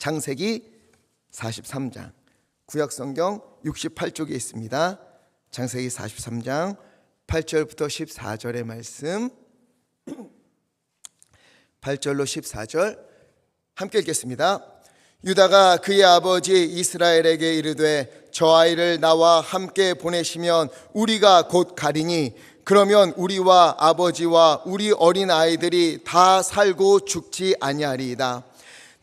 창세기 43장, 구약성경 68쪽에 있습니다. 창세기 43장 8절부터 14절의 말씀, 8절로 14절 함께 읽겠습니다. 유다가 그의 아버지 이스라엘에게 이르되 저 아이를 나와 함께 보내시면 우리가 곧 가리니 그러면 우리와 아버지와 우리 어린 아이들이 다 살고 죽지 아니하리이다.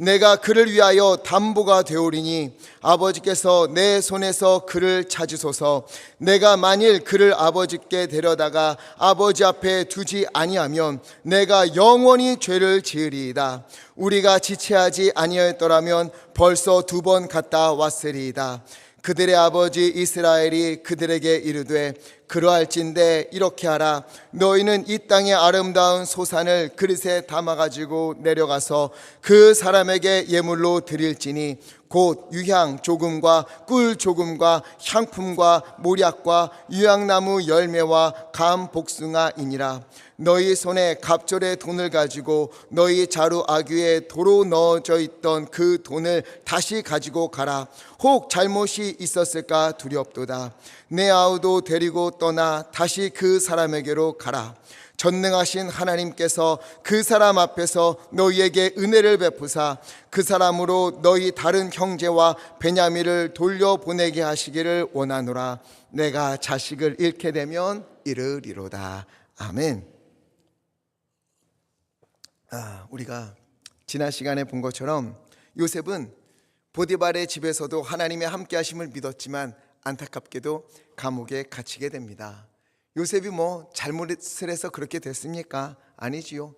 내가 그를 위하여 담보가 되오리니 아버지께서 내 손에서 그를 찾으소서. 내가 만일 그를 아버지께 데려다가 아버지 앞에 두지 아니하면 내가 영원히 죄를 지으리이다. 우리가 지체하지 아니하였더라면 벌써 2번 갔다 왔으리이다. 그들의 아버지 이스라엘이 그들에게 이르되 그러할진대 이렇게 하라. 너희는 이 땅의 아름다운 소산을 그릇에 담아가지고 내려가서 그 사람에게 예물로 드릴지니 곧 유향 조금과 꿀 조금과 향품과 모략과 유향나무 열매와 감 복숭아이니라. 너희 손에 갑절의 돈을 가지고 너희 자루 아귀에 도로 넣어져 있던 그 돈을 다시 가지고 가라. 혹 잘못이 있었을까 두렵도다. 내 아우도 데리고 떠나 다시 그 사람에게로 가라. 전능하신 하나님께서 그 사람 앞에서 너희에게 은혜를 베푸사 그 사람으로 너희 다른 형제와 베냐민을 돌려보내게 하시기를 원하노라. 내가 자식을 잃게 되면 이르리로다. 아멘. 우리가 지난 시간에 본 것처럼 요셉은 보디발의 집에서도 하나님의 함께 하심을 믿었지만 안타깝게도 감옥에 갇히게 됩니다. 요셉이 잘못을 해서 그렇게 됐습니까? 아니지요.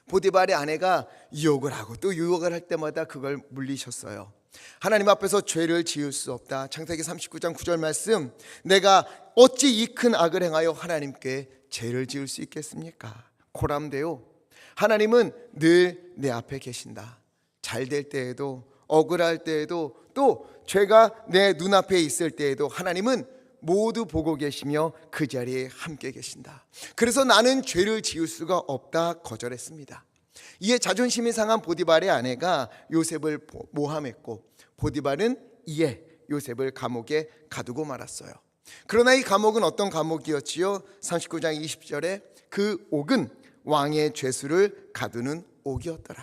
보디발의 아내가 유혹을 하고 또 유혹을 할 때마다 그걸 물리셨어요. 하나님 앞에서 죄를 지을 수 없다. 창세기 39장 9절 말씀, 내가 어찌 이 큰 악을 행하여 하나님께 죄를 지을 수 있겠습니까? 고람되오. 하나님은 늘 내 앞에 계신다. 잘 될 때에도, 억울할 때에도, 또 죄가 내 눈앞에 있을 때에도 하나님은 모두 보고 계시며 그 자리에 함께 계신다. 그래서 나는 죄를 지을 수가 없다 거절했습니다. 이에 자존심이 상한 보디발의 아내가 요셉을 모함했고 보디발은 이에 요셉을 감옥에 가두고 말았어요. 그러나 이 감옥은 어떤 감옥이었지요? 39장 20절에 그 옥은 왕의 죄수를 가두는 옥이었더라.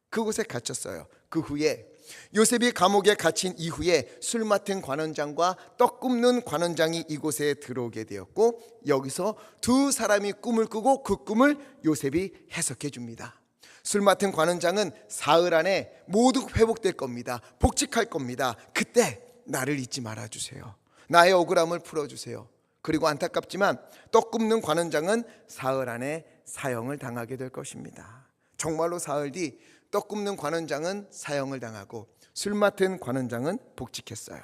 그곳에 갇혔어요. 그 후에 요셉이 감옥에 갇힌 이후에 술 맡은 관원장과 떡 굽는 관원장이 이곳에 들어오게 되었고 여기서 2사람이 꿈을 꾸고 그 꿈을 요셉이 해석해 줍니다. 술 맡은 관원장은 사흘 안에 모두 회복될 겁니다. 복직할 겁니다. 그때 나를 잊지 말아주세요. 나의 억울함을 풀어주세요. 그리고 안타깝지만 떡 굽는 관원장은 사흘 안에 사형을 당하게 될 것입니다. 정말로 사흘 뒤 떡 굽는 관원장은 사형을 당하고 술 맡은 관원장은 복직했어요.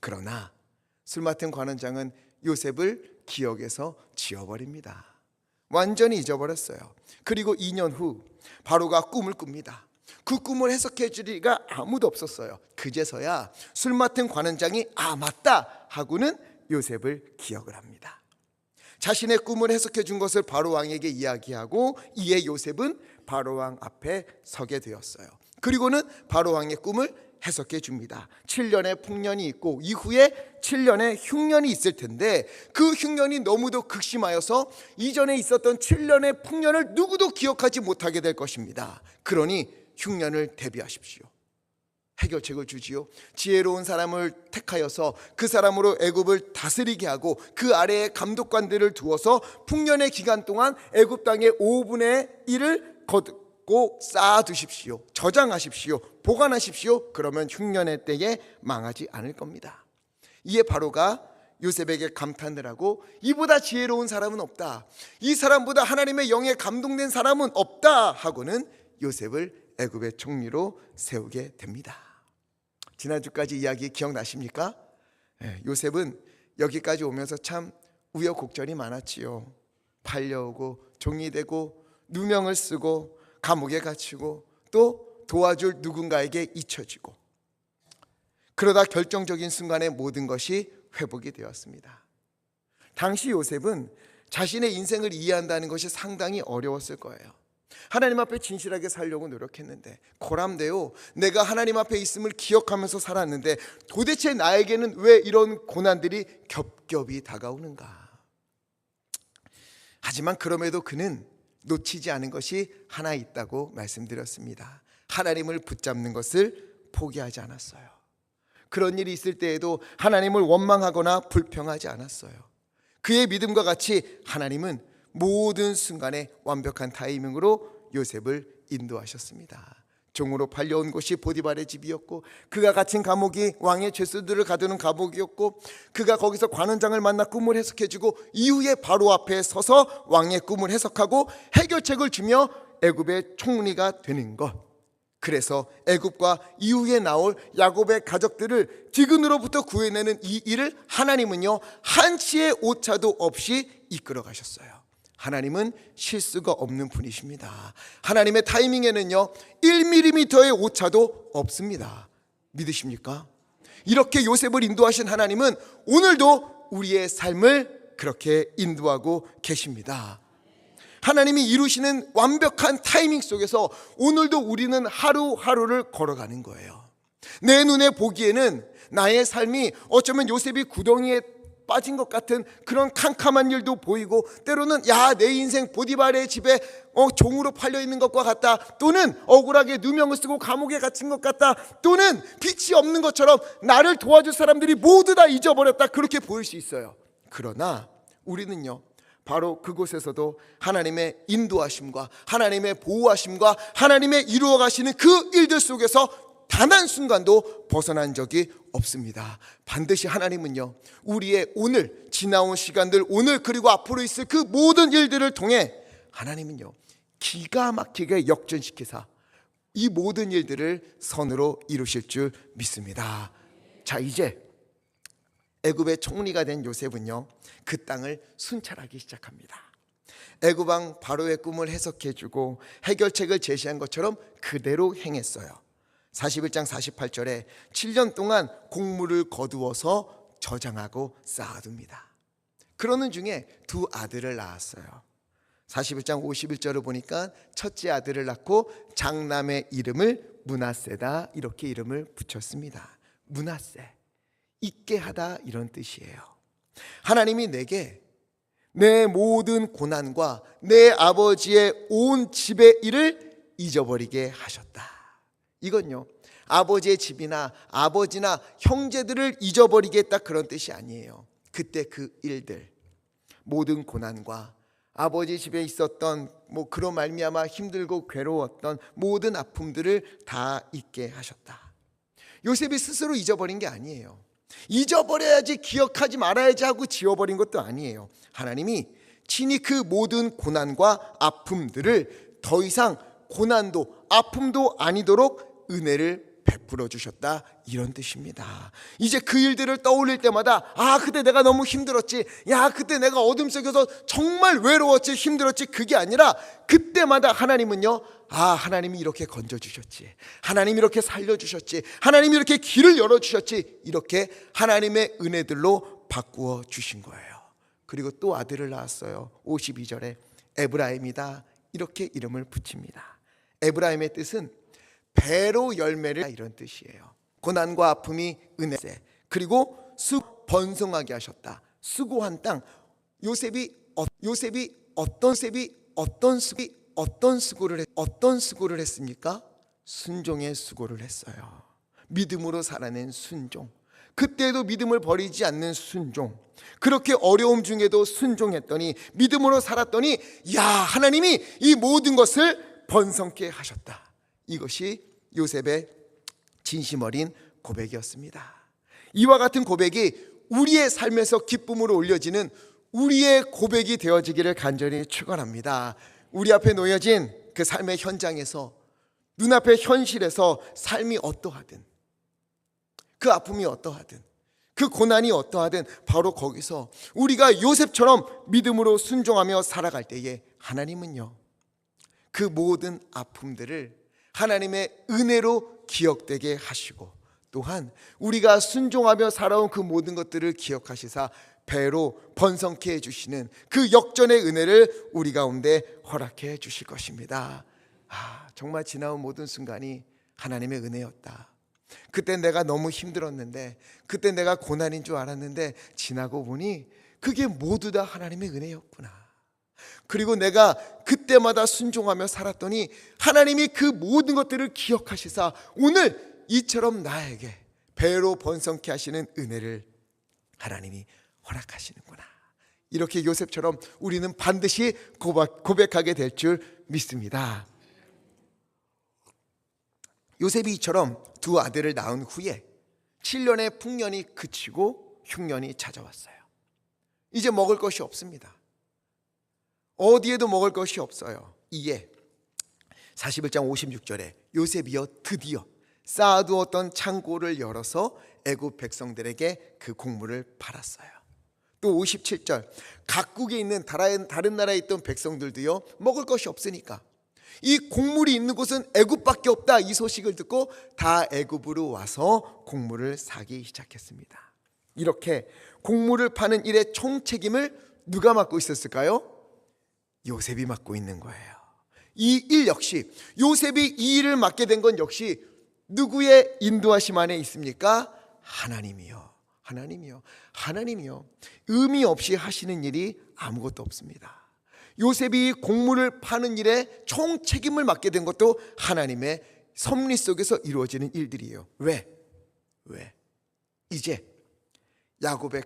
그러나 술 맡은 관원장은 요셉을 기억에서 지워버립니다. 완전히 잊어버렸어요. 그리고 2년 후 바로가 꿈을 꿉니다. 그 꿈을 해석해 줄 리가 아무도 없었어요. 그제서야 술 맡은 관원장이 맞다 하고는 요셉을 기억을 합니다. 자신의 꿈을 해석해 준 것을 바로왕에게 이야기하고 이에 요셉은 바로왕 앞에 서게 되었어요. 그리고는 바로왕의 꿈을 해석해 줍니다. 7년의 풍년이 있고 이후에 7년의 흉년이 있을 텐데 그 흉년이 너무도 극심하여서 이전에 있었던 7년의 풍년을 누구도 기억하지 못하게 될 것입니다. 그러니 흉년을 대비하십시오. 해결책을 주지요. 지혜로운 사람을 택하여서 그 사람으로 애굽을 다스리게 하고 그 아래에 감독관들을 두어서 풍년의 기간 동안 애굽 땅의 5분의 1을 걷고 쌓아두십시오. 저장하십시오. 보관하십시오. 그러면 흉년의 때에 망하지 않을 겁니다. 이에 바로가 요셉에게 감탄을 하고 이보다 지혜로운 사람은 없다. 이 사람보다 하나님의 영에 감동된 사람은 없다 하고는 요셉을 애굽의 총리로 세우게 됩니다. 지난주까지 이야기 기억나십니까? 요셉은 여기까지 오면서 참 우여곡절이 많았지요. 팔려오고 종이 되고 누명을 쓰고 감옥에 갇히고 또 도와줄 누군가에게 잊혀지고 그러다 결정적인 순간에 모든 것이 회복이 되었습니다. 당시 요셉은 자신의 인생을 이해한다는 것이 상당히 어려웠을 거예요. 하나님 앞에 진실하게 살려고 노력했는데, 고람되오 내가 하나님 앞에 있음을 기억하면서 살았는데 도대체 나에게는 왜 이런 고난들이 겹겹이 다가오는가. 하지만 그럼에도 그는 놓치지 않은 것이 하나 있다고 말씀드렸습니다. 하나님을 붙잡는 것을 포기하지 않았어요. 그런 일이 있을 때에도 하나님을 원망하거나 불평하지 않았어요. 그의 믿음과 같이 하나님은 모든 순간에 완벽한 타이밍으로 요셉을 인도하셨습니다. 종으로 팔려온 곳이 보디발의 집이었고, 그가 갇힌 감옥이 왕의 죄수들을 가두는 감옥이었고, 그가 거기서 관원장을 만나 꿈을 해석해주고 이후에 바로 앞에 서서 왕의 꿈을 해석하고 해결책을 주며 애굽의 총리가 되는 것, 그래서 애굽과 이후에 나올 야곱의 가족들을 디근으로부터 구해내는 이 일을 하나님은요 한치의 오차도 없이 이끌어 가셨어요. 하나님은 실수가 없는 분이십니다. 하나님의 타이밍에는요 1mm의 오차도 없습니다. 믿으십니까? 이렇게 요셉을 인도하신 하나님은 오늘도 우리의 삶을 그렇게 인도하고 계십니다. 하나님이 이루시는 완벽한 타이밍 속에서 오늘도 우리는 하루하루를 걸어가는 거예요. 내 눈에 보기에는 나의 삶이 어쩌면 요셉이 구덩이에 빠진 것 같은 그런 캄캄한 일도 보이고, 때로는 야, 내 인생 보디발의 집에 종으로 팔려 있는 것과 같다, 또는 억울하게 누명을 쓰고 감옥에 갇힌 것 같다, 또는 빛이 없는 것처럼 나를 도와줄 사람들이 모두 다 잊어버렸다, 그렇게 보일 수 있어요. 그러나 우리는요 바로 그곳에서도 하나님의 인도하심과 하나님의 보호하심과 하나님의 이루어 가시는 그 일들 속에서 단 한순간도 벗어난 적이 없습니다. 반드시 하나님은요 우리의 오늘, 지나온 시간들, 오늘 그리고 앞으로 있을 그 모든 일들을 통해 하나님은요 기가 막히게 역전시키사 이 모든 일들을 선으로 이루실 줄 믿습니다. 자, 이제 애굽의 총리가 된 요셉은요 그 땅을 순찰하기 시작합니다. 애굽 왕 바로의 꿈을 해석해주고 해결책을 제시한 것처럼 그대로 행했어요. 41장 48절에 7년 동안 곡물을 거두어서 저장하고 쌓아둡니다. 그러는 중에 두 아들을 낳았어요. 41장 51절을 보니까 첫째 아들을 낳고 장남의 이름을 므낫세다, 이렇게 이름을 붙였습니다. 므낫세, 잊게 하다, 이런 뜻이에요. 하나님이 내게 내 모든 고난과 내 아버지의 온 집의 일을 잊어버리게 하셨다. 이건요 아버지의 집이나 아버지나 형제들을 잊어버리겠다, 그런 뜻이 아니에요. 그때 그 일들, 모든 고난과 아버지 집에 있었던 그런 말미암아 힘들고 괴로웠던 모든 아픔들을 다 잊게 하셨다. 요셉이 스스로 잊어버린 게 아니에요. 잊어버려야지, 기억하지 말아야지 하고 지워버린 것도 아니에요. 하나님이 친히 그 모든 고난과 아픔들을 더 이상 고난도 아픔도 아니도록 은혜를 베풀어 주셨다, 이런 뜻입니다. 이제 그 일들을 떠올릴 때마다 그때 내가 너무 힘들었지, 그때 내가 어둠 속에서 정말 외로웠지, 힘들었지, 그게 아니라 그때마다 하나님은요 하나님이 이렇게 건져주셨지, 하나님이 이렇게 살려주셨지, 하나님이 이렇게 길을 열어주셨지, 이렇게 하나님의 은혜들로 바꾸어 주신 거예요. 그리고 또 아들을 낳았어요. 52절에 에브라임이다, 이렇게 이름을 붙입니다. 에브라임의 뜻은 배로 열매를, 이런 뜻이에요. 고난과 아픔이 은혜세, 그리고 번성하게 하셨다. 수고한 땅. 요셉이 어떤 수고를 했습니까? 순종의 수고를 했어요. 믿음으로 살아낸 순종. 그때도 믿음을 버리지 않는 순종. 그렇게 어려움 중에도 순종했더니, 믿음으로 살았더니 하나님이 이 모든 것을 번성케 하셨다. 이것이 요셉의 진심 어린 고백이었습니다. 이와 같은 고백이 우리의 삶에서 기쁨으로 올려지는 우리의 고백이 되어지기를 간절히 축원합니다. 우리 앞에 놓여진 그 삶의 현장에서, 눈앞의 현실에서 삶이 어떠하든, 그 아픔이 어떠하든, 그 고난이 어떠하든, 바로 거기서 우리가 요셉처럼 믿음으로 순종하며 살아갈 때에 하나님은요 그 모든 아픔들을 하나님의 은혜로 기억되게 하시고, 또한 우리가 순종하며 살아온 그 모든 것들을 기억하시사 배로 번성케 해주시는 그 역전의 은혜를 우리 가운데 허락해 주실 것입니다. 정말 지나온 모든 순간이 하나님의 은혜였다. 그때 내가 너무 힘들었는데, 그때 내가 고난인 줄 알았는데 지나고 보니 그게 모두 다 하나님의 은혜였구나. 그리고 내가 그때마다 순종하며 살았더니 하나님이 그 모든 것들을 기억하시사 오늘 이처럼 나에게 배로 번성케 하시는 은혜를 하나님이 허락하시는구나. 이렇게 요셉처럼 우리는 반드시 고백하게 될 줄 믿습니다. 요셉이 이처럼 두 아들을 낳은 후에 7년의 풍년이 그치고 흉년이 찾아왔어요. 이제 먹을 것이 없습니다. 어디에도 먹을 것이 없어요. 이에 41장 56절에 요셉이여 드디어 쌓아두었던 창고를 열어서 애굽 백성들에게 그 곡물을 팔았어요. 또 57절 각국에 있는 다른 나라에 있던 백성들도요, 먹을 것이 없으니까 이 곡물이 있는 곳은 애굽밖에 없다, 이 소식을 듣고 다 애굽으로 와서 곡물을 사기 시작했습니다. 이렇게 곡물을 파는 일의 총책임을 누가 맡고 있었을까요? 요셉이 맡고 있는 거예요. 이 일 역시, 요셉이 이 일을 맡게 된 건 역시 누구의 인도하심 안에 있습니까? 하나님이요. 하나님이요. 의미 없이 하시는 일이 아무것도 없습니다. 요셉이 곡물을 파는 일에 총책임을 맡게 된 것도 하나님의 섭리 속에서 이루어지는 일들이에요. 왜? 이제 야곱의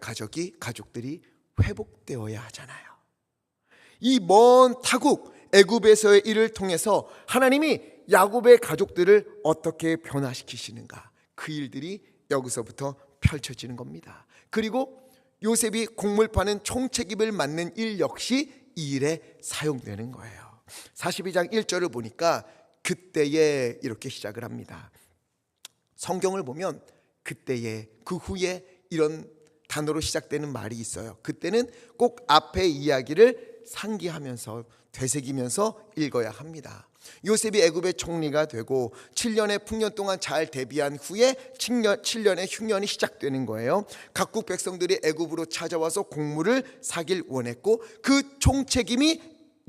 가족들이 회복되어야 하잖아요. 이 먼 타국 애굽에서의 일을 통해서 하나님이 야곱의 가족들을 어떻게 변화시키시는가, 그 일들이 여기서부터 펼쳐지는 겁니다. 그리고 요셉이 곡물 파는 총책임을 맡는 일 역시 이 일에 사용되는 거예요. 42장 1절을 보니까 그때에 이렇게 시작을 합니다. 성경을 보면 그때에, 그 후에 이런 단어로 시작되는 말이 있어요. 그때는 꼭 앞의 이야기를 상기하면서 되새기면서 읽어야 합니다. 요셉이 애굽의 총리가 되고 7년의 풍년 동안 잘 대비한 후에 7년의 흉년이 시작되는 거예요. 각국 백성들이 애굽으로 찾아와서 곡물을 사길 원했고 그 총책임이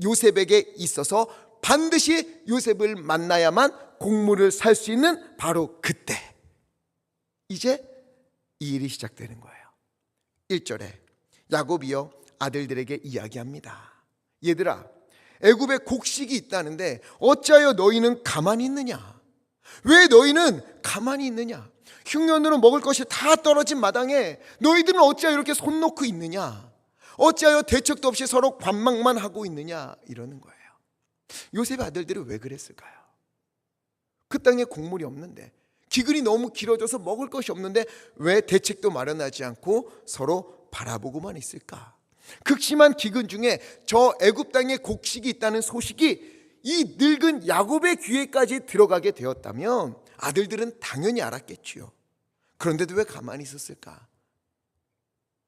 요셉에게 있어서 반드시 요셉을 만나야만 곡물을 살 수 있는 바로 그때, 이제 이 일이 시작되는 거예요. 1절에 야곱이여 아들들에게 이야기합니다. 얘들아, 애굽에 곡식이 있다는데 어찌하여 너희는 가만히 있느냐? 왜 너희는 가만히 있느냐? 흉년으로 먹을 것이 다 떨어진 마당에 너희들은 어찌하여 이렇게 손 놓고 있느냐? 어찌하여 대책도 없이 서로 관망만 하고 있느냐? 이러는 거예요. 요셉의 아들들이 왜 그랬을까요? 그 땅에 곡물이 없는데, 기근이 너무 길어져서 먹을 것이 없는데 왜 대책도 마련하지 않고 서로 바라보고만 있을까? 극심한 기근 중에 저 애굽 땅에 곡식이 있다는 소식이 이 늙은 야곱의 귀에까지 들어가게 되었다면 아들들은 당연히 알았겠지요. 그런데도 왜 가만히 있었을까?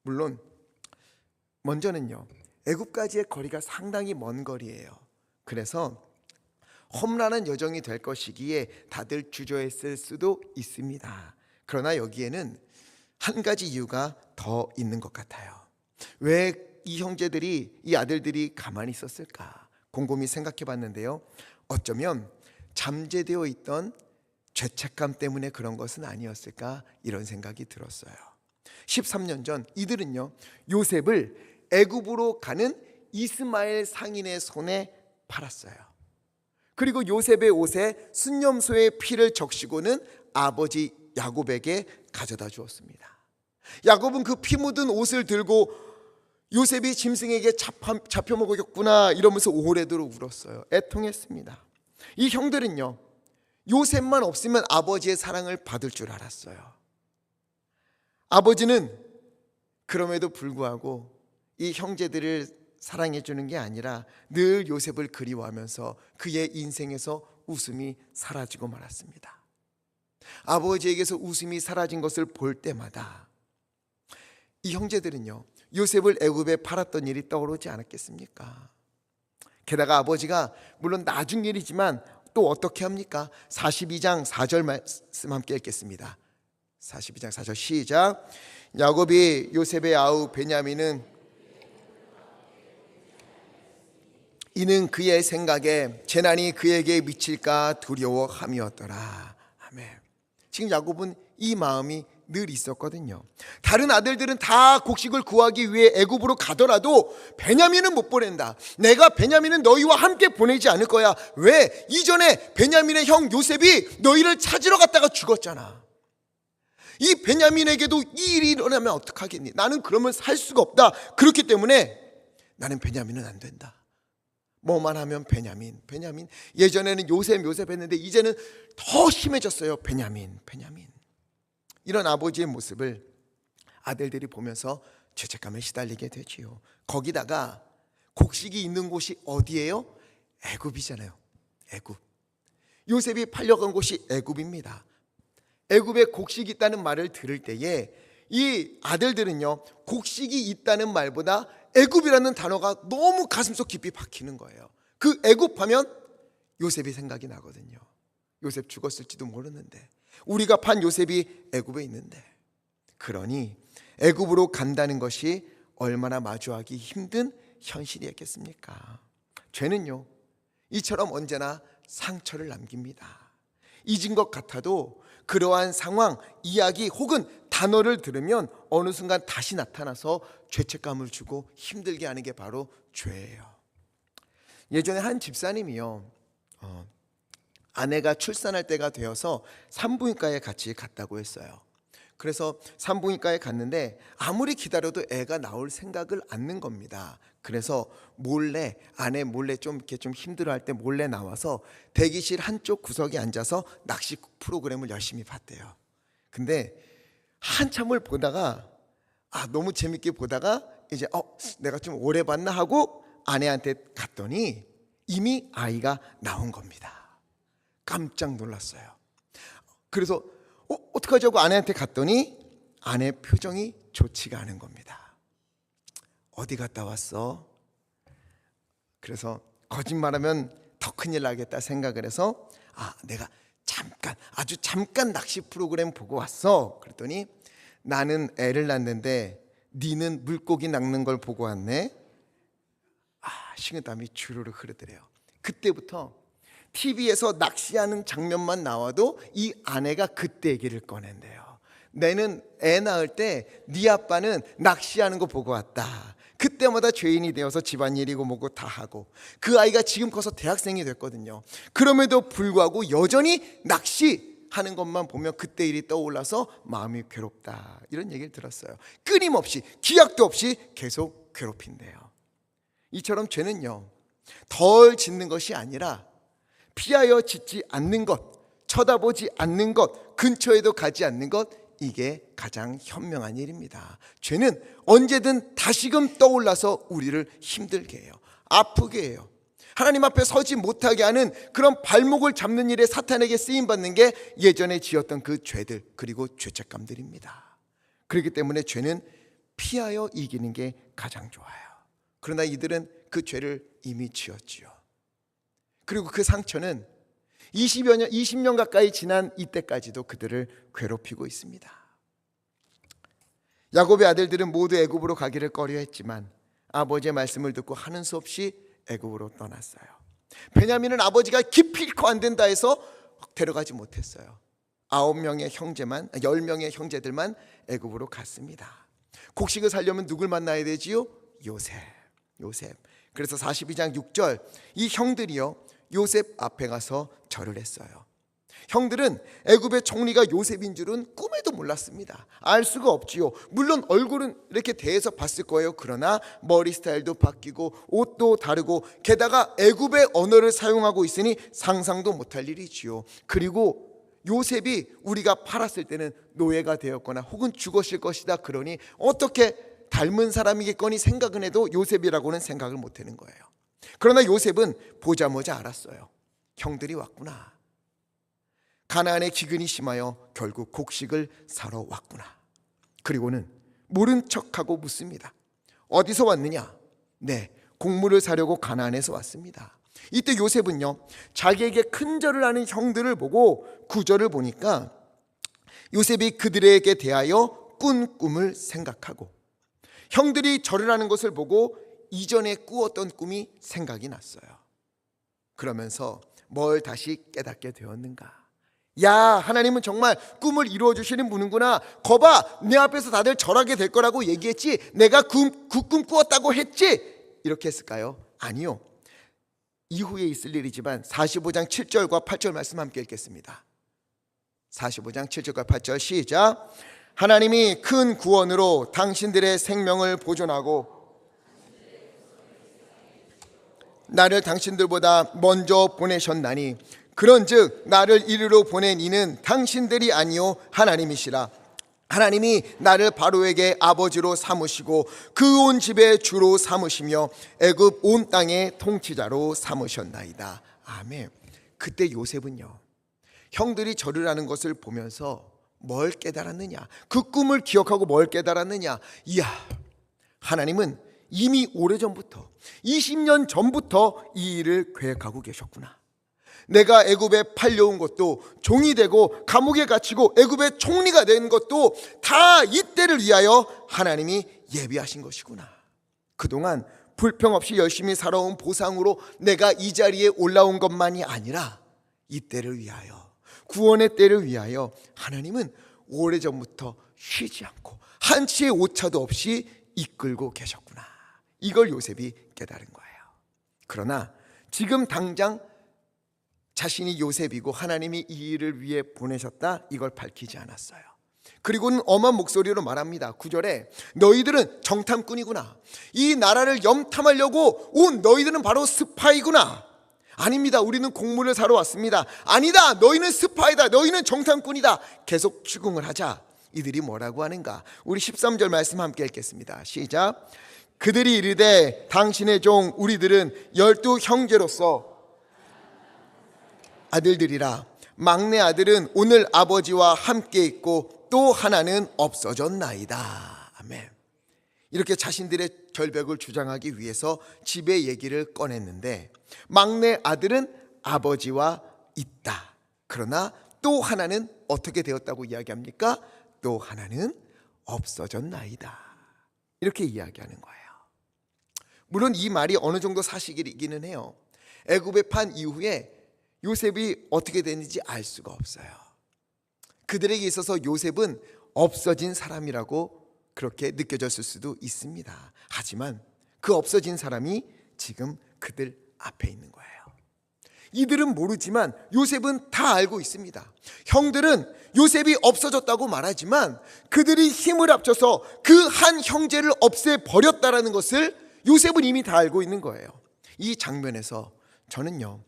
물론 먼저는요, 애굽까지의 거리가 상당히 먼 거리예요. 그래서 험난한 여정이 될 것이기에 다들 주저했을 수도 있습니다. 그러나 여기에는 한 가지 이유가 더 있는 것 같아요. 왜 이 형제들이, 이 아들들이 가만히 있었을까? 곰곰이 생각해 봤는데요, 어쩌면 잠재되어 있던 죄책감 때문에 그런 것은 아니었을까, 이런 생각이 들었어요. 13년 전 이들은요, 요셉을 애굽으로 가는 이스마엘 상인의 손에 팔았어요. 그리고 요셉의 옷에 순념소의 피를 적시고는 아버지 야곱에게 가져다 주었습니다. 야곱은 그 피 묻은 옷을 들고 요셉이 짐승에게 잡혀 먹었구나 이러면서 오래도록 울었어요. 애통했습니다. 이 형들은요, 요셉만 없으면 아버지의 사랑을 받을 줄 알았어요. 아버지는 그럼에도 불구하고 이 형제들을 사랑해 주는 게 아니라 늘 요셉을 그리워하면서 그의 인생에서 웃음이 사라지고 말았습니다. 아버지에게서 웃음이 사라진 것을 볼 때마다 이 형제들은요, 요셉을 애굽에 팔았던 일이 떠오르지 않았겠습니까? 게다가 아버지가 물론 나중 일이지만 또 어떻게 합니까? 42장 4절 말씀 함께 읽겠습니다. 42장 4절 시작. 야곱이 요셉의 아우 베냐민은 이는 그의 생각에 재난이 그에게 미칠까 두려워함이었더라. 아멘. 지금 야곱은 이 마음이 늘 있었거든요. 다른 아들들은 다 곡식을 구하기 위해 애굽으로 가더라도 베냐민은 못 보낸다. 내가 베냐민은 너희와 함께 보내지 않을 거야. 왜? 이전에 베냐민의 형 요셉이 너희를 찾으러 갔다가 죽었잖아. 이 베냐민에게도 이 일이 일어나면 어떡하겠니? 나는 그러면 살 수가 없다. 그렇기 때문에 나는 베냐민은 안 된다. 뭐만 하면 베냐민. 예전에는 요셉 했는데 이제는 더 심해졌어요. 베냐민. 이런 아버지의 모습을 아들들이 보면서 죄책감에 시달리게 되지요. 거기다가 곡식이 있는 곳이 어디예요? 애굽이잖아요. 애굽. 요셉이 팔려간 곳이 애굽입니다. 애굽에 곡식이 있다는 말을 들을 때에 이 아들들은요, 곡식이 있다는 말보다 애굽이라는 단어가 너무 가슴속 깊이 박히는 거예요. 그 애굽하면 요셉이 생각이 나거든요. 요셉 죽었을지도 모르는데, 우리가 판 요셉이 애굽에 있는데, 그러니 애굽으로 간다는 것이 얼마나 마주하기 힘든 현실이었겠습니까? 죄는요, 이처럼 언제나 상처를 남깁니다. 잊은 것 같아도 그러한 상황, 이야기 혹은 단어를 들으면 어느 순간 다시 나타나서 죄책감을 주고 힘들게 하는 게 바로 죄예요. 예전에 한 집사님이요, 아내가 출산할 때가 되어서 산부인과에 같이 갔다고 했어요. 그래서 산부인과에 갔는데 아무리 기다려도 애가 나올 생각을 않는 겁니다. 그래서 몰래, 아내 몰래 좀 이렇게 좀 힘들어할 때 몰래 나와서 대기실 한쪽 구석에 앉아서 낚시 프로그램을 열심히 봤대요. 근데 한참을 보다가 너무 재밌게 보다가 이제 내가 좀 오래 봤나 하고 아내한테 갔더니 이미 아이가 나온 겁니다. 깜짝 놀랐어요. 그래서 어떡하지 하고 아내한테 갔더니 아내 표정이 좋지가 않은 겁니다. 어디 갔다 왔어? 그래서 거짓말하면 더 큰일 나겠다 생각을 해서 내가 아주 잠깐 낚시 프로그램 보고 왔어. 그랬더니 나는 애를 낳는데 니는 물고기 낚는 걸 보고 왔네. 식은땀이 주르르 흐르더래요. 그때부터 TV에서 낚시하는 장면만 나와도 이 아내가 그때 얘기를 꺼낸대요. 내는 애 낳을 때 네 아빠는 낚시하는 거 보고 왔다. 그때마다 죄인이 되어서 집안일이고 뭐고 다 하고, 그 아이가 지금 커서 대학생이 됐거든요. 그럼에도 불구하고 여전히 낚시하는 것만 보면 그때 일이 떠올라서 마음이 괴롭다. 이런 얘기를 들었어요. 끊임없이 기약도 없이 계속 괴롭힌대요. 이처럼 죄는요, 덜 짓는 것이 아니라 피하여 짓지 않는 것, 쳐다보지 않는 것, 근처에도 가지 않는 것, 이게 가장 현명한 일입니다. 죄는 언제든 다시금 떠올라서 우리를 힘들게 해요. 아프게 해요. 하나님 앞에 서지 못하게 하는 그런 발목을 잡는 일에 사탄에게 쓰임받는 게 예전에 지었던 그 죄들, 그리고 죄책감들입니다. 그렇기 때문에 죄는 피하여 이기는 게 가장 좋아요. 그러나 이들은 그 죄를 이미 지었지요. 그리고 그 상처는 20년 가까이 지난 이때까지도 그들을 괴롭히고 있습니다. 야곱의 아들들은 모두 애굽으로 가기를 꺼려했지만 아버지의 말씀을 듣고 하는 수 없이 애굽으로 떠났어요. 베냐민은 아버지가 기필코 안 된다 해서 데려가지 못했어요. 10명의 형제들만 애굽으로 갔습니다. 곡식을 살려면 누굴 만나야 되지요? 요셉. 그래서 42장 6절, 이 형들이요, 요셉 앞에 가서 절을 했어요. 형들은 애굽의 총리가 요셉인 줄은 꿈에도 몰랐습니다. 알 수가 없지요. 물론 얼굴은 이렇게 대해서 봤을 거예요. 그러나 머리 스타일도 바뀌고 옷도 다르고 게다가 애굽의 언어를 사용하고 있으니 상상도 못할 일이지요. 그리고 요셉이 우리가 팔았을 때는 노예가 되었거나 혹은 죽었을 것이다. 그러니 어떻게 닮은 사람이겠거니 생각은 해도 요셉이라고는 생각을 못하는 거예요. 그러나 요셉은 보자마자 알았어요. 형들이 왔구나. 가나안의 기근이 심하여 결국 곡식을 사러 왔구나. 그리고는 모른 척하고 묻습니다. 어디서 왔느냐? 네, 곡물을 사려고 가나안에서 왔습니다. 이때 요셉은요, 자기에게 큰절을 하는 형들을 보고 9절을 보니까 요셉이 그들에게 대하여 꾼 꿈을 생각하고 형들이 절을 하는 것을 보고 이전에 꾸었던 꿈이 생각이 났어요. 그러면서 뭘 다시 깨닫게 되었는가? 야, 하나님은 정말 꿈을 이루어 주시는 분이구나. 거봐, 내 앞에서 다들 절하게 될 거라고 얘기했지. 내가 그 꿈 꾸었다고 했지. 이렇게 했을까요? 아니요. 이후에 있을 일이지만 45장 7절과 8절 말씀 함께 읽겠습니다. 45장 7절과 8절 시작. 하나님이 큰 구원으로 당신들의 생명을 보존하고 나를 당신들보다 먼저 보내셨나니 그런즉 나를 이리로 보낸 이는 당신들이 아니요 하나님이시라. 하나님이 나를 바로에게 아버지로 삼으시고 그 온 집의 주로 삼으시며 애굽 온 땅의 통치자로 삼으셨나이다. 아멘. 그때 요셉은요, 형들이 절을 하는 것을 보면서 뭘 깨달았느냐? 그 꿈을 기억하고 뭘 깨달았느냐? 이야, 하나님은 이미 오래전부터 20년 전부터 이 일을 계획하고 계셨구나. 내가 애굽에 팔려온 것도 종이 되고 감옥에 갇히고 애굽의 총리가 된 것도 다 이때를 위하여 하나님이 예비하신 것이구나. 그동안 불평 없이 열심히 살아온 보상으로 내가 이 자리에 올라온 것만이 아니라 이때를 위하여, 구원의 때를 위하여 하나님은 오래전부터 쉬지 않고 한치의 오차도 없이 이끌고 계셨구나. 이걸 요셉이 깨달은 거예요. 그러나 지금 당장 자신이 요셉이고 하나님이 이 일을 위해 보내셨다, 이걸 밝히지 않았어요. 그리고는 엄한 목소리로 말합니다. 9절에 너희들은 정탐꾼이구나. 이 나라를 염탐하려고 온 너희들은 바로 스파이구나. 아닙니다. 우리는 곡물을 사러 왔습니다. 아니다. 너희는 스파이다. 너희는 정탐꾼이다. 계속 추궁을 하자 이들이 뭐라고 하는가? 우리 13절 말씀 함께 읽겠습니다. 시작. 그들이 이르되 당신의 종 우리들은 12 형제로서 아들들이라. 막내 아들은 오늘 아버지와 함께 있고 또 하나는 없어졌나이다. 아멘. 이렇게 자신들의 결백을 주장하기 위해서 집의 얘기를 꺼냈는데 막내 아들은 아버지와 있다. 그러나 또 하나는 어떻게 되었다고 이야기합니까? 또 하나는 없어졌나이다. 이렇게 이야기하는 거예요. 물론 이 말이 어느 정도 사실이기는 해요. 애굽에 판 이후에 요셉이 어떻게 됐는지 알 수가 없어요. 그들에게 있어서 요셉은 없어진 사람이라고 그렇게 느껴졌을 수도 있습니다. 하지만 그 없어진 사람이 지금 그들 앞에 있는 거예요. 이들은 모르지만 요셉은 다 알고 있습니다. 형들은 요셉이 없어졌다고 말하지만 그들이 힘을 합쳐서 그 한 형제를 없애버렸다는 것을 요셉은 이미 다 알고 있는 거예요. 이 장면에서 저는요,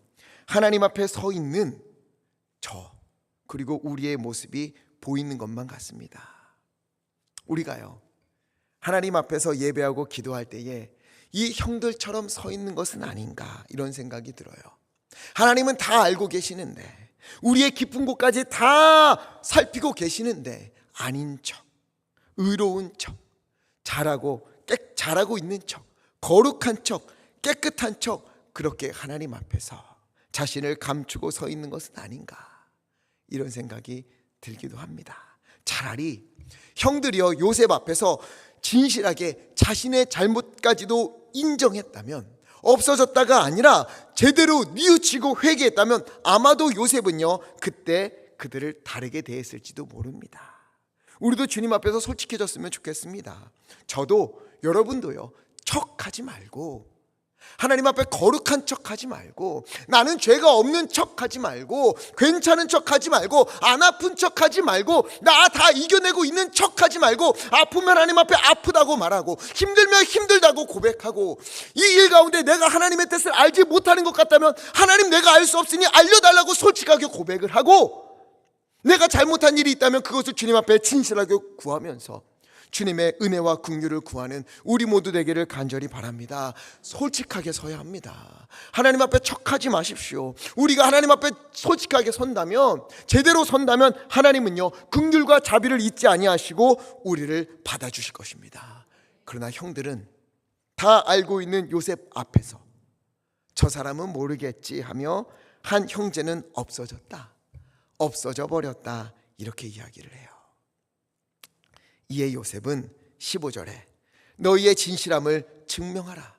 하나님 앞에 서 있는 저 그리고 우리의 모습이 보이는 것만 같습니다. 우리가요, 하나님 앞에서 예배하고 기도할 때에 이 형들처럼 서 있는 것은 아닌가, 이런 생각이 들어요. 하나님은 다 알고 계시는데, 우리의 깊은 곳까지 다 살피고 계시는데 아닌 척, 의로운 척, 잘하고 있는 척, 거룩한 척, 깨끗한 척, 그렇게 하나님 앞에서 자신을 감추고 서 있는 것은 아닌가, 이런 생각이 들기도 합니다. 차라리 형들이요, 요셉 앞에서 진실하게 자신의 잘못까지도 인정했다면, 없어졌다가 아니라 제대로 뉘우치고 회개했다면 아마도 요셉은요, 그때 그들을 다르게 대했을지도 모릅니다. 우리도 주님 앞에서 솔직해졌으면 좋겠습니다. 저도, 여러분도요, 척하지 말고, 하나님 앞에 거룩한 척하지 말고, 나는 죄가 없는 척하지 말고, 괜찮은 척하지 말고, 안 아픈 척하지 말고, 나 다 이겨내고 있는 척하지 말고, 아프면 하나님 앞에 아프다고 말하고, 힘들면 힘들다고 고백하고, 이 일 가운데 내가 하나님의 뜻을 알지 못하는 것 같다면 하나님, 내가 알 수 없으니 알려달라고 솔직하게 고백을 하고, 내가 잘못한 일이 있다면 그것을 주님 앞에 진실하게 구하면서 주님의 은혜와 긍휼을 구하는 우리 모두 되기를 간절히 바랍니다. 솔직하게 서야 합니다. 하나님 앞에 척하지 마십시오. 우리가 하나님 앞에 솔직하게 선다면, 제대로 선다면 하나님은요, 긍휼과 자비를 잊지 아니하시고 우리를 받아주실 것입니다. 그러나 형들은 다 알고 있는 요셉 앞에서 저 사람은 모르겠지 하며 한 형제는 없어졌다, 없어져 버렸다, 이렇게 이야기를 해요. 이에 요셉은 15절에 너희의 진실함을 증명하라.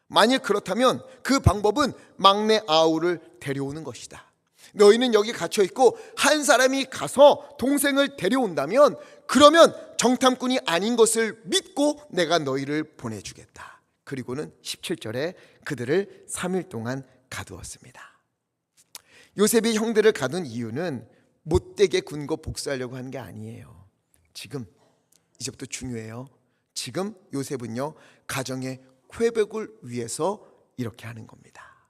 만일 그렇다면 그 방법은 막내 아우를 데려오는 것이다. 너희는 여기 갇혀 있고 한 사람이 가서 동생을 데려온다면 그러면 정탐꾼이 아닌 것을 믿고 내가 너희를 보내주겠다. 그리고는 17절에 그들을 3일 동안 가두었습니다. 요셉이 형들을 가둔 이유는 못되게 군고 복수하려고 한 게 아니에요. 지금 이제부터 중요해요. 지금 요셉은요, 가정의 회복을 위해서 이렇게 하는 겁니다.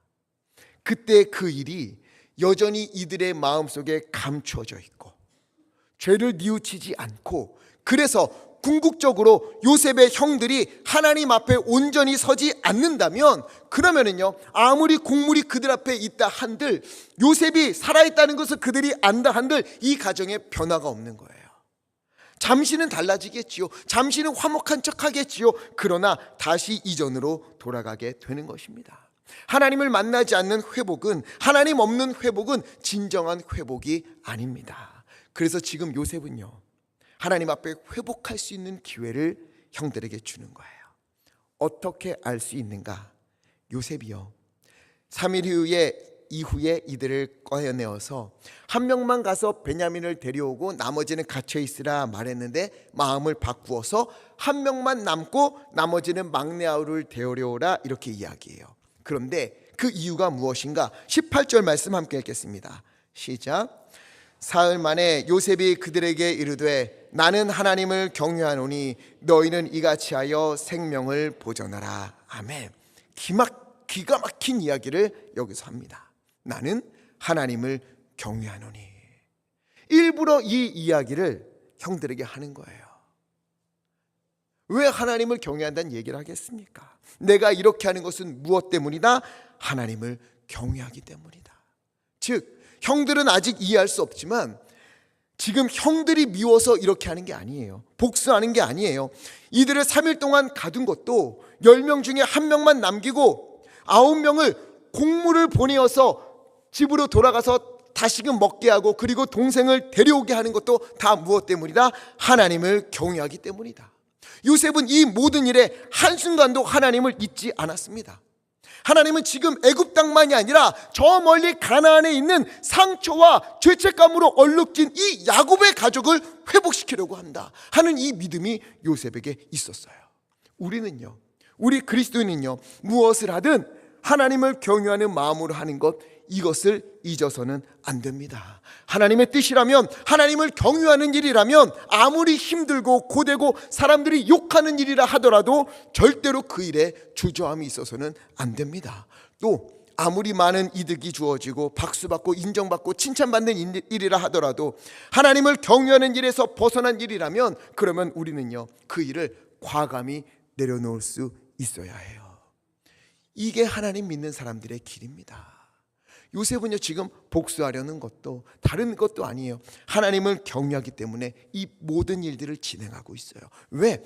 그때 그 일이 여전히 이들의 마음속에 감추어져 있고 죄를 뉘우치지 않고, 그래서 궁극적으로 요셉의 형들이 하나님 앞에 온전히 서지 않는다면, 그러면은요, 아무리 곡물이 그들 앞에 있다 한들, 요셉이 살아있다는 것을 그들이 안다 한들 이 가정에 변화가 없는 거예요. 잠시는 달라지겠지요. 잠시는 화목한 척 하겠지요. 그러나 다시 이전으로 돌아가게 되는 것입니다. 하나님을 만나지 않는 회복은, 하나님 없는 회복은 진정한 회복이 아닙니다. 그래서 지금 요셉은요, 하나님 앞에 회복할 수 있는 기회를 형들에게 주는 거예요. 어떻게 알 수 있는가? 요셉이요, 3일 이후에 이들을 꺼내어서 한 명만 가서 베냐민을 데려오고 나머지는 갇혀 있으라 말했는데 마음을 바꾸어서 한 명만 남고 나머지는 막내 아우를 데려오라, 이렇게 이야기해요. 그런데 그 이유가 무엇인가? 18절 말씀 함께 읽겠습니다. 시작. 사흘 만에 요셉이 그들에게 이르되 나는 하나님을 경외하노니 너희는 이같이 하여 생명을 보존하라. 아멘. 기가 막힌 이야기를 여기서 합니다. 나는 하나님을 경외하노니. 일부러 이 이야기를 형들에게 하는 거예요. 왜 하나님을 경외한다는 얘기를 하겠습니까? 내가 이렇게 하는 것은 무엇 때문이다? 하나님을 경외하기 때문이다. 즉, 형들은 아직 이해할 수 없지만 지금 형들이 미워서 이렇게 하는 게 아니에요. 복수하는 게 아니에요. 이들을 3일 동안 가둔 것도 10명 중에 1명만 남기고 9명을 곡물을 보내어서 집으로 돌아가서 다시금 먹게 하고, 그리고 동생을 데려오게 하는 것도 다 무엇 때문이다? 하나님을 경외하기 때문이다. 요셉은 이 모든 일에 한순간도 하나님을 잊지 않았습니다. 하나님은 지금 애굽 땅만이 아니라 저 멀리 가나안에 있는 상처와 죄책감으로 얼룩진 이 야곱의 가족을 회복시키려고 한다 하는 이 믿음이 요셉에게 있었어요. 우리는요, 우리 그리스도인은요, 무엇을 하든 하나님을 경외하는 마음으로 하는 것, 이것을 잊어서는 안 됩니다. 하나님의 뜻이라면, 하나님을 경외하는 일이라면 아무리 힘들고 고되고 사람들이 욕하는 일이라 하더라도 절대로 그 일에 주저함이 있어서는 안 됩니다. 또 아무리 많은 이득이 주어지고 박수받고 인정받고 칭찬받는 일이라 하더라도 하나님을 경외하는 일에서 벗어난 일이라면, 그러면 우리는요, 그 일을 과감히 내려놓을 수 있어야 해요. 이게 하나님 믿는 사람들의 길입니다. 요셉은요, 지금 복수하려는 것도 다른 것도 아니에요. 하나님을 경외하기 때문에 이 모든 일들을 진행하고 있어요. 왜?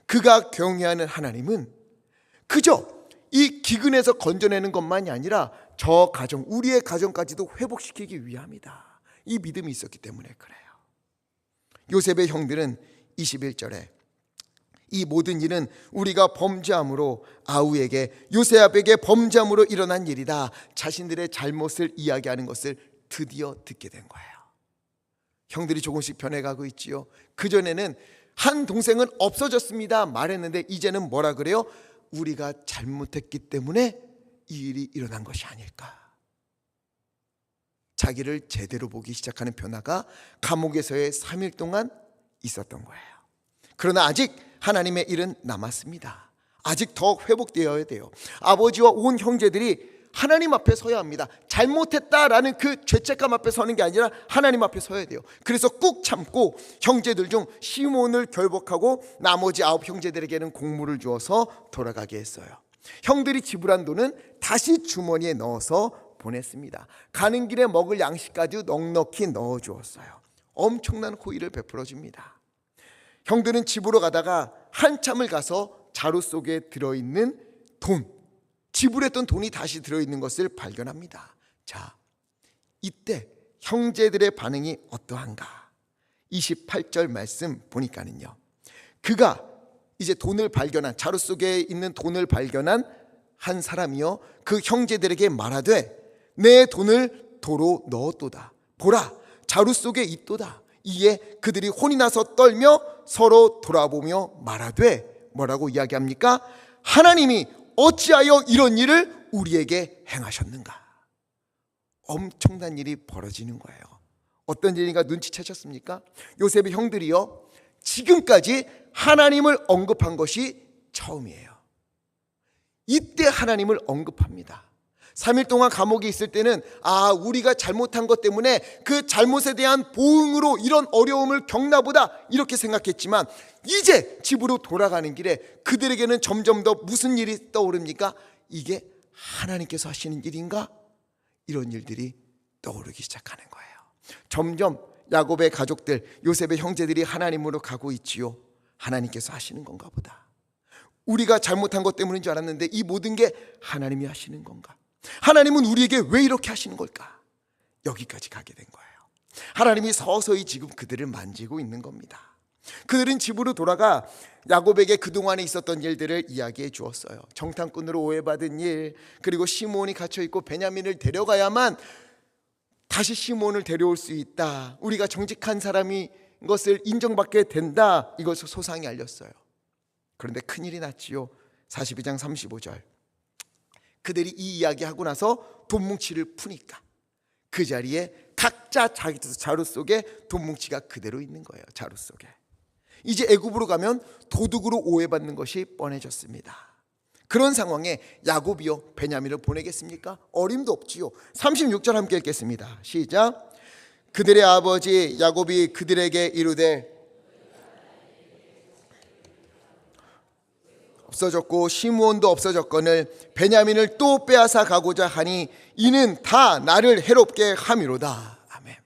그가 경외하는 하나님은 그저 이 기근에서 건져내는 것만이 아니라 저 가정, 우리의 가정까지도 회복시키기 위함이다. 이 믿음이 있었기 때문에 그래요. 요셉의 형들은 21절에 이 모든 일은 우리가 범죄함으로 아우에게, 요셉에게 범죄함으로 일어난 일이다, 자신들의 잘못을 이야기하는 것을 드디어 듣게 된 거예요. 형들이 조금씩 변해가고 있지요. 그전에는 한 동생은 없어졌습니다 말했는데 이제는 뭐라 그래요? 우리가 잘못했기 때문에 이 일이 일어난 것이 아닐까. 자기를 제대로 보기 시작하는 변화가 감옥에서의 3일 동안 있었던 거예요. 그러나 아직 하나님의 일은 남았습니다. 아직 더 회복되어야 돼요. 아버지와 온 형제들이 하나님 앞에 서야 합니다. 잘못했다라는 그 죄책감 앞에 서는 게 아니라 하나님 앞에 서야 돼요. 그래서 꾹 참고 형제들 중 시몬을 결박하고 나머지 9 형제들에게는 곡물을 주어서 돌아가게 했어요. 형들이 지불한 돈은 다시 주머니에 넣어서 보냈습니다. 가는 길에 먹을 양식까지 넉넉히 넣어주었어요. 엄청난 호의를 베풀어 줍니다. 형들은 집으로 가다가 한참을 가서 자루 속에 들어있는 돈, 지불했던 돈이 다시 들어있는 것을 발견합니다. 자, 이때 형제들의 반응이 어떠한가? 28절 말씀 보니까는요, 그가 이제 돈을 발견한, 자루 속에 있는 돈을 발견한 한 사람이요 그 형제들에게 말하되 내 돈을 도로 넣었도다. 보라, 자루 속에 있도다. 이에 그들이 혼이 나서 떨며 서로 돌아보며 말하되, 뭐라고 이야기합니까? 하나님이 어찌하여 이런 일을 우리에게 행하셨는가? 엄청난 일이 벌어지는 거예요. 어떤 일인가 눈치채셨습니까? 요셉의 형들이요, 지금까지 하나님을 언급한 것이 처음이에요. 이때 하나님을 언급합니다. 3일 동안 감옥에 있을 때는 우리가 잘못한 것 때문에 그 잘못에 대한 보응으로 이런 어려움을 겪나보다 이렇게 생각했지만, 이제 집으로 돌아가는 길에 그들에게는 점점 더 무슨 일이 떠오릅니까? 이게 하나님께서 하시는 일인가? 이런 일들이 떠오르기 시작하는 거예요. 점점 야곱의 가족들, 요셉의 형제들이 하나님으로 가고 있지요. 하나님께서 하시는 건가 보다. 우리가 잘못한 것 때문인 줄 알았는데 이 모든 게 하나님이 하시는 건가? 하나님은 우리에게 왜 이렇게 하시는 걸까? 여기까지 가게 된 거예요. 하나님이 서서히 지금 그들을 만지고 있는 겁니다. 그들은 집으로 돌아가 야곱에게 그동안에 있었던 일들을 이야기해 주었어요. 정탐꾼으로 오해받은 일, 그리고 시므온이 갇혀있고 베냐민을 데려가야만 다시 시므온을 데려올 수 있다, 우리가 정직한 사람이 것을 인정받게 된다, 이것을 소상히 알렸어요. 그런데 큰일이 났지요. 42장 35절, 그들이 이 이야기하고 나서 돈뭉치를 푸니까 그 자리에 각자 자기 자루 속에 돈뭉치가 그대로 있는 거예요. 자루 속에. 이제 애굽으로 가면 도둑으로 오해받는 것이 뻔해졌습니다. 그런 상황에 야곱이요 베냐민을 보내겠습니까? 어림도 없지요. 36절 함께 읽겠습니다. 시작. 그들의 아버지 야곱이 그들에게 이르되 없어졌고 시므온도 없어졌거늘 베냐민을 또 빼앗아 가고자 하니 이는 다 나를 해롭게 함이로다. 아멘.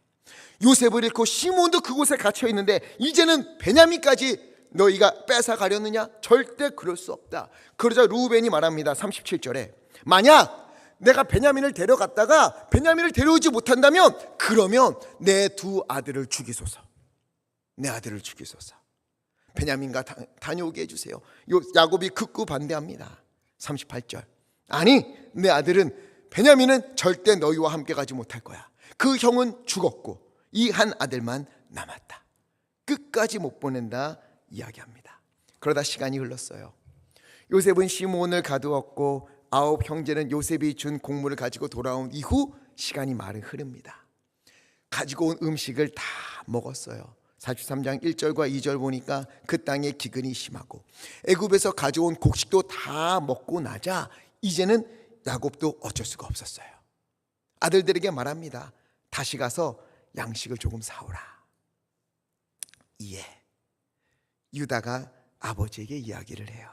요셉을 잃고 시므온도 그곳에 갇혀 있는데 이제는 베냐민까지 너희가 뺏어 가려느냐? 절대 그럴 수 없다. 그러자 루벤이 말합니다. 37절에 만약 내가 베냐민을 데려갔다가 베냐민을 데려오지 못한다면 그러면 내 두 아들을 죽이소서. 내 아들을 죽이소서. 베냐민과 다녀오게 해주세요. 야곱이 극구 반대합니다. 38절 아니, 내 아들은 베냐민은 절대 너희와 함께 가지 못할 거야. 그 형은 죽었고 이 한 아들만 남았다. 끝까지 못 보낸다 이야기합니다. 그러다 시간이 흘렀어요. 요셉은 시므온을 가두었고 9 형제는 요셉이 준 곡물을 가지고 돌아온 이후 시간이 많이 흐릅니다. 가지고 온 음식을 다 먹었어요. 43장 1절과 2절 보니까 그 땅에 기근이 심하고 애굽에서 가져온 곡식도 다 먹고 나자 이제는 야곱도 어쩔 수가 없었어요. 아들들에게 말합니다. 다시 가서 양식을 조금 사오라. 이에 유다가 아버지에게 이야기를 해요.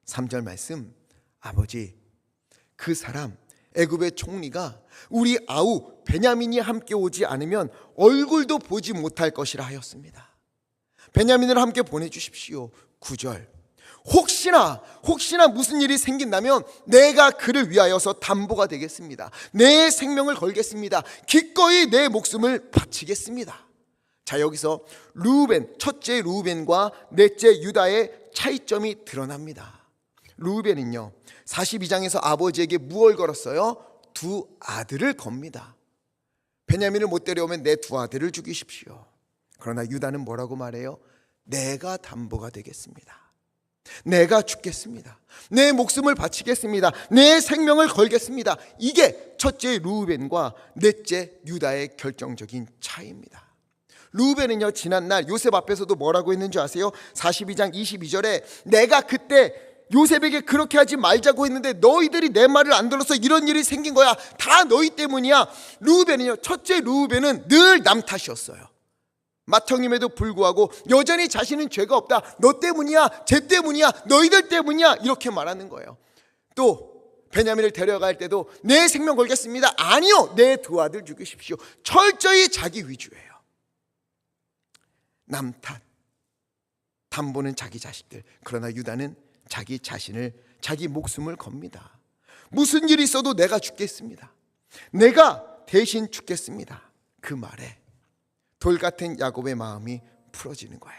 3절 말씀, 아버지, 그 사람 애굽의 총리가 우리 아우 베냐민이 함께 오지 않으면 얼굴도 보지 못할 것이라 하였습니다. 베냐민을 함께 보내주십시오. 9절, 혹시나 무슨 일이 생긴다면 내가 그를 위하여서 담보가 되겠습니다. 내 생명을 걸겠습니다. 기꺼이 내 목숨을 바치겠습니다. 자, 여기서 르우벤, 첫째 르우벤과 넷째 유다의 차이점이 드러납니다. 르우벤은요 42장에서 아버지에게 무얼 걸었어요? 두 아들을 겁니다. 베냐민을 못 데려오면 내 두 아들을 죽이십시오. 그러나 유다는 뭐라고 말해요? 내가 담보가 되겠습니다. 내가 죽겠습니다. 내 목숨을 바치겠습니다. 내 생명을 걸겠습니다. 이게 첫째 르우벤과 넷째 유다의 결정적인 차이입니다. 르우벤은요 지난날 요셉 앞에서도 뭐라고 했는지 아세요? 42장 22절에 내가 그때 요셉에게 그렇게 하지 말자고 했는데 너희들이 내 말을 안 들어서 이런 일이 생긴 거야. 다 너희 때문이야. 르우벤은요, 첫째 르우벤은 늘 남 탓이었어요. 맏형임에도 불구하고 여전히 자신은 죄가 없다. 너 때문이야, 쟤 때문이야, 너희들 때문이야, 이렇게 말하는 거예요. 또 베냐민을 데려갈 때도 내 생명 걸겠습니다. 아니요, 내 두 아들 죽이십시오. 철저히 자기 위주예요. 남 탓, 담보는 자기 자식들. 그러나 유다는 자기 자신을, 자기 목숨을 겁니다. 무슨 일이 있어도 내가 죽겠습니다. 내가 대신 죽겠습니다. 그 말에 돌 같은 야곱의 마음이 풀어지는 거예요.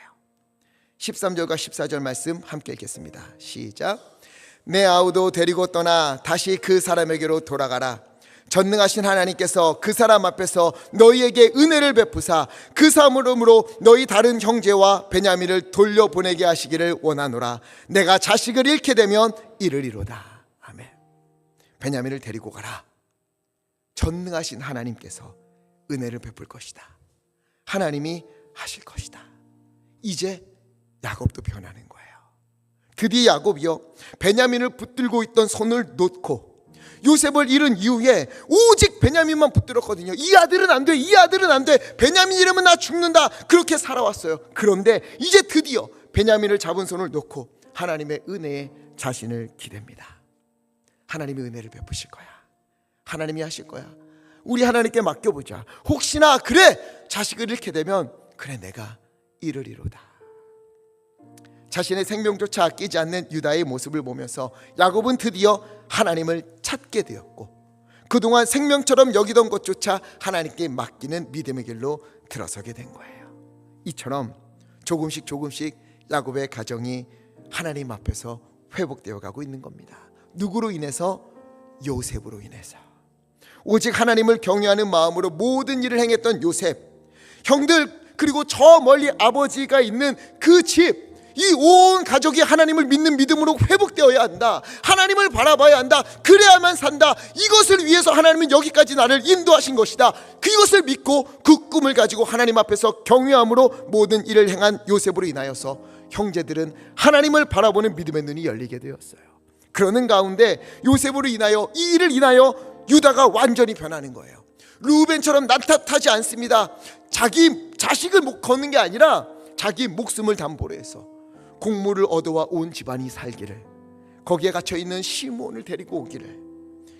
13절과 14절 말씀 함께 읽겠습니다. 시작. 내 아우도 데리고 떠나 다시 그 사람에게로 돌아가라. 전능하신 하나님께서 그 사람 앞에서 너희에게 은혜를 베푸사 그 사람으로 너희 다른 형제와 베냐민을 돌려보내게 하시기를 원하노라. 내가 자식을 잃게 되면 이르리로다. 아멘. 베냐민을 데리고 가라. 전능하신 하나님께서 은혜를 베풀 것이다. 하나님이 하실 것이다. 이제 야곱도 변하는 거예요. 드디어 야곱이요, 베냐민을 붙들고 있던 손을 놓고 요셉을 잃은 이후에 오직 베냐민만 붙들었거든요. 이 아들은 안 돼, 이 아들은 안 돼, 베냐민 이러면 나 죽는다, 그렇게 살아왔어요. 그런데 이제 드디어 베냐민을 잡은 손을 놓고 하나님의 은혜에 자신을 기댑니다. 하나님의 은혜를 베푸실 거야. 하나님이 하실 거야. 우리 하나님께 맡겨보자. 혹시나 그래 자식을 잃게 되면 그래 내가 이르리로다. 자신의 생명조차 아끼지 않는 유다의 모습을 보면서 야곱은 드디어 하나님을 찾게 되었고 그동안 생명처럼 여기던 것조차 하나님께 맡기는 믿음의 길로 들어서게 된 거예요. 이처럼 조금씩 야곱의 가정이 하나님 앞에서 회복되어 가고 있는 겁니다. 누구로 인해서? 요셉으로 인해서. 오직 하나님을 경외하는 마음으로 모든 일을 행했던 요셉, 형들 그리고 저 멀리 아버지가 있는 그 집, 이 온 가족이 하나님을 믿는 믿음으로 회복되어야 한다. 하나님을 바라봐야 한다. 그래야만 산다. 이것을 위해서 하나님은 여기까지 나를 인도하신 것이다. 그것을 믿고 그 꿈을 가지고 하나님 앞에서 경외함으로 모든 일을 행한 요셉으로 인하여서 형제들은 하나님을 바라보는 믿음의 눈이 열리게 되었어요. 그러는 가운데 요셉으로 인하여, 이 일을 인하여 유다가 완전히 변하는 거예요. 루벤처럼 난탓하지 않습니다. 자기 자식을 거는 게 아니라 자기 목숨을 담보로 해서 곡물을 얻어와 온 집안이 살기를, 거기에 갇혀있는 시므온을 데리고 오기를,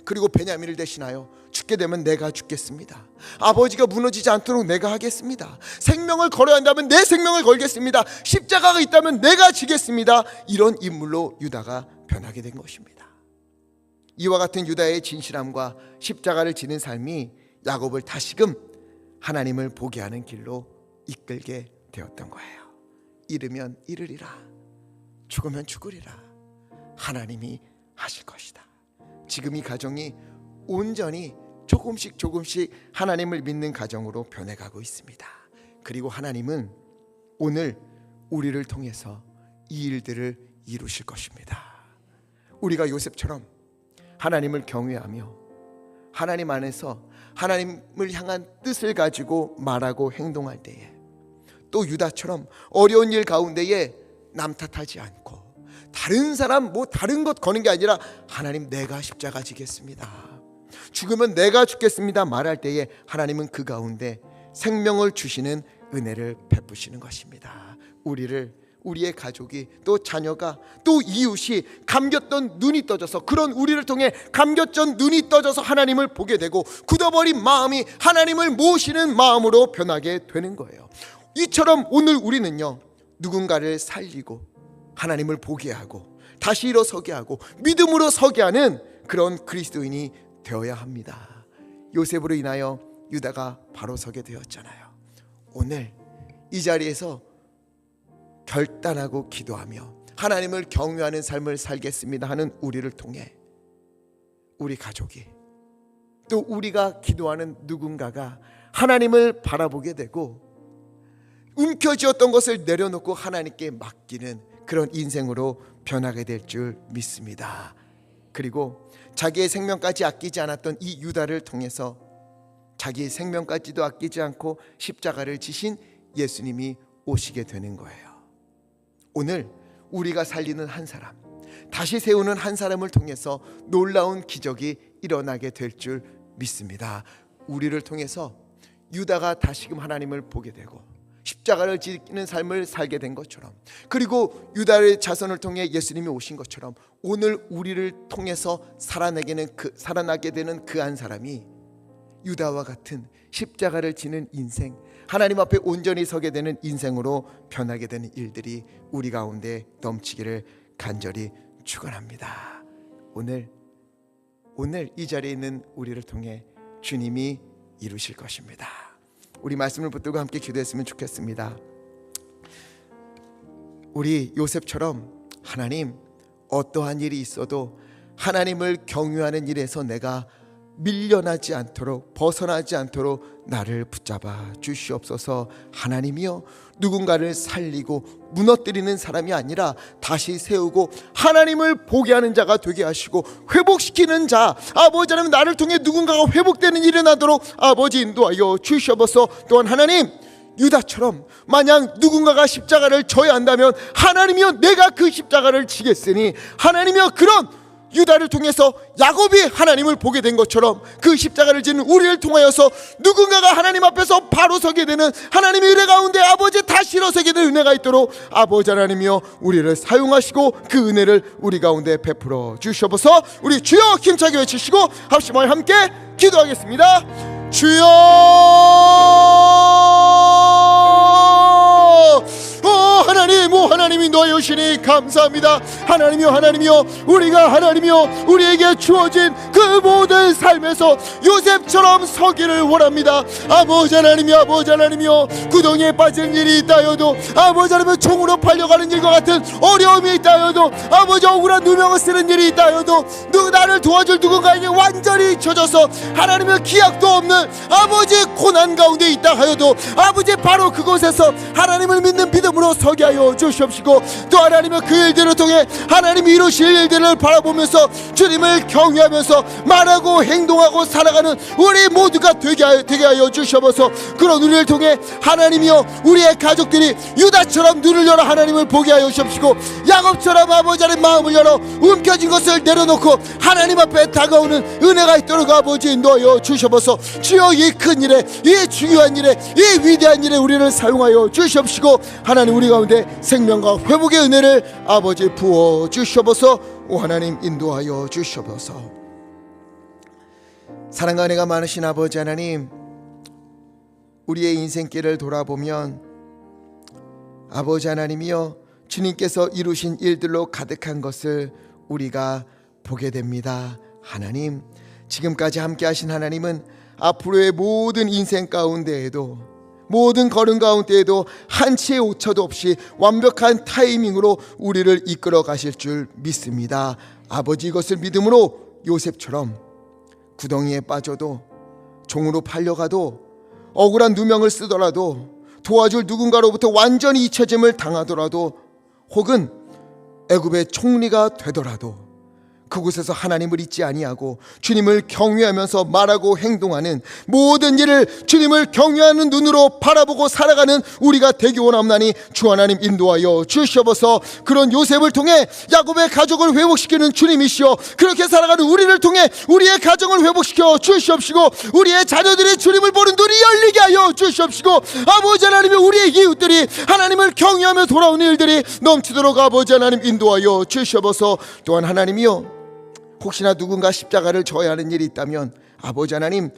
그리고 베냐민을 대신하여 죽게 되면 내가 죽겠습니다. 아버지가 무너지지 않도록 내가 하겠습니다. 생명을 걸어야 한다면 내 생명을 걸겠습니다. 십자가가 있다면 내가 지겠습니다. 이런 인물로 유다가 변하게 된 것입니다. 이와 같은 유다의 진실함과 십자가를 지는 삶이 야곱을 다시금 하나님을 보게 하는 길로 이끌게 되었던 거예요. 잃으면 잃으리라, 죽으면 죽으리라, 하나님이 하실 것이다. 지금 이 가정이 온전히 조금씩 하나님을 믿는 가정으로 변해가고 있습니다. 그리고 하나님은 오늘 우리를 통해서 이 일들을 이루실 것입니다. 우리가 요셉처럼 하나님을 경외하며 하나님 안에서 하나님을 향한 뜻을 가지고 말하고 행동할 때에, 또 유다처럼 어려운 일 가운데에 남 탓하지 않고 다른 사람 다른 것 거는 게 아니라 하나님 내가 십자가 지겠습니다, 죽으면 내가 죽겠습니다 말할 때에 하나님은 그 가운데 생명을 주시는 은혜를 베푸시는 것입니다. 우리의 가족이, 또 자녀가, 또 이웃이 감겼던 눈이 떠져서, 그런 우리를 통해 감겼던 눈이 떠져서 하나님을 보게 되고 굳어버린 마음이 하나님을 모시는 마음으로 변하게 되는 거예요. 이처럼 오늘 우리는요, 누군가를 살리고 하나님을 보게 하고 다시 일어서게 하고 믿음으로 서게 하는 그런 그리스도인이 되어야 합니다. 요셉으로 인하여 유다가 바로 서게 되었잖아요. 오늘 이 자리에서 결단하고 기도하며 하나님을 경외하는 삶을 살겠습니다 하는 우리를 통해 우리 가족이, 또 우리가 기도하는 누군가가 하나님을 바라보게 되고 움켜쥐었던 것을 내려놓고 하나님께 맡기는 그런 인생으로 변하게 될 줄 믿습니다. 그리고 자기의 생명까지 아끼지 않았던 이 유다를 통해서 자기의 생명까지도 아끼지 않고 십자가를 지신 예수님이 오시게 되는 거예요. 오늘 우리가 살리는 한 사람, 다시 세우는 한 사람을 통해서 놀라운 기적이 일어나게 될 줄 믿습니다. 우리를 통해서 유다가 다시금 하나님을 보게 되고 십자가를 지키는 삶을 살게 된 것처럼, 그리고 유다의 자손을 통해 예수님이 오신 것처럼 오늘 우리를 통해서 살아나게 되는 그 한 사람이 유다와 같은 십자가를 지는 인생, 하나님 앞에 온전히 서게 되는 인생으로 변하게 되는 일들이 우리 가운데 넘치기를 간절히 축원합니다. 오늘 이 자리에 있는 우리를 통해 주님이 이루실 것입니다. 우리 말씀을 붙들고 함께 기도했으면 좋겠습니다. 우리 요셉처럼 하나님, 어떠한 일이 있어도 하나님을 경유하는 일에서 내가 밀려나지 않도록, 벗어나지 않도록 나를 붙잡아 주시옵소서. 하나님이여, 누군가를 살리고 무너뜨리는 사람이 아니라 다시 세우고 하나님을 보게 하는 자가 되게 하시고 회복시키는 자, 아버지 하나님, 나를 통해 누군가가 회복되는 일이 나도록 아버지 인도하여 주시옵소서. 또한 하나님, 유다처럼 만약 누군가가 십자가를 져야 한다면 하나님이여, 내가 그 십자가를 지겠으니 하나님이여, 그런 유다를 통해서 야곱이 하나님을 보게 된 것처럼 그 십자가를 지는 우리를 통하여서 누군가가 하나님 앞에서 바로 서게 되는 하나님의 은혜 가운데 아버지 다시 일어서게 되는 은혜가 있도록 아버지 하나님이여, 우리를 사용하시고 그 은혜를 우리 가운데 베풀어 주시옵소서. 우리 주여 힘차게 외치시고 합심하여 함께 기도하겠습니다. 주여, 하나님, 하나님이 너의 시니 감사합니다. 하나님이여, 하나님이여, 우리가 하나님이여 우리에게 주어진 그 모든 삶에서 요셉처럼 서기를 원합니다. 아버지 하나님이여, 아버지 하나님이여, 구덩이에 빠진 일이 있다 하여도, 아버지 하나님이여, 총으로 팔려가는 일과 같은 어려움이 있다 하여도, 아버지 억울한 누명을 쓰는 일이 있다 하여도, 나를 도와줄 누군가에게 완전히 젖어서 하나님의 기약도 없는 아버지 고난 가운데 있다 하여도, 아버지 바로 그곳에서 하나님을 믿는 믿음으로 서게 하여 주시옵시고, 또 하나님의 그 일들을 통해 하나님이 이루실 일들을 바라보면서 주님을 경외하면서 말하고 행동하고 살아가는 우리 모두가 되게 하여 주시옵소서. 그런 우리를 통해 하나님이여, 우리의 가족들이 유다처럼 눈을 열어 하나님을 보게 하여 주시옵시고, 야곱처럼 아버지 하나님 마음을 열어 움켜진 것을 내려놓고 하나님 앞에 다가오는 은혜가 있도록 아버지 인도하여 주시옵소서. 주여, 이 큰 일에, 이 중요한 일에, 이 위대한 일에 우리를 사용하여 주시옵시고, 하나님 우리 가운데 생명과 회복의 은혜를 아버지 부어 주시옵소서. 오 하나님, 인도하여 주시옵소서. 사랑과 은혜가 많으신 아버지 하나님, 우리의 인생길을 돌아보면 아버지 하나님이여, 주님께서 이루신 일들로 가득한 것을 우리가 보게 됩니다. 하나님, 지금까지 함께 하신 하나님은 앞으로의 모든 인생 가운데에도, 모든 걸음 가운데에도 한치의 오차도 없이 완벽한 타이밍으로 우리를 이끌어 가실 줄 믿습니다. 아버지, 이것을 믿음으로 요셉처럼 구덩이에 빠져도, 종으로 팔려가도, 억울한 누명을 쓰더라도, 도와줄 누군가로부터 완전히 잊혀짐을 당하더라도, 혹은 애굽의 총리가 되더라도 그곳에서 하나님을 잊지 아니하고 주님을 경외하면서 말하고 행동하는 모든 일을 주님을 경외하는 눈으로 바라보고 살아가는 우리가 되기 원합나니 주 하나님 인도하여 주시옵소서. 그런 요셉을 통해 야곱의 가족을 회복시키는 주님이시여, 그렇게 살아가는 우리를 통해 우리의 가정을 회복시켜 주시옵시고, 우리의 자녀들이 주님을 보는 눈이 열리게 하여 주시옵시고, 아버지 하나님이 우리의 이웃들이 하나님을 경외하며 돌아오는 일들이 넘치도록 아버지 하나님 인도하여 주시옵소서. 또한 하나님이여, 혹시나 누군가 십자가를 져야 하는 일이 있다면 아버지 하나님,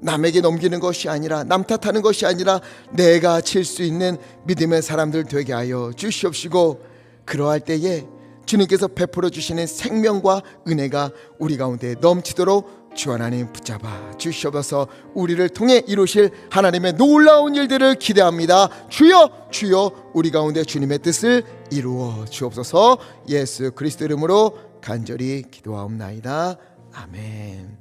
남에게 넘기는 것이 아니라, 남 탓하는 것이 아니라 내가 질 수 있는 믿음의 사람들 되게 하여 주시옵시고, 그러할 때에 주님께서 베풀어 주시는 생명과 은혜가 우리 가운데 넘치도록 주 하나님 붙잡아 주시옵소서. 우리를 통해 이루실 하나님의 놀라운 일들을 기대합니다. 주여, 주여, 우리 가운데 주님의 뜻을 이루어 주옵소서. 예수 그리스도 이름으로 간절히 기도하옵나이다. 아멘.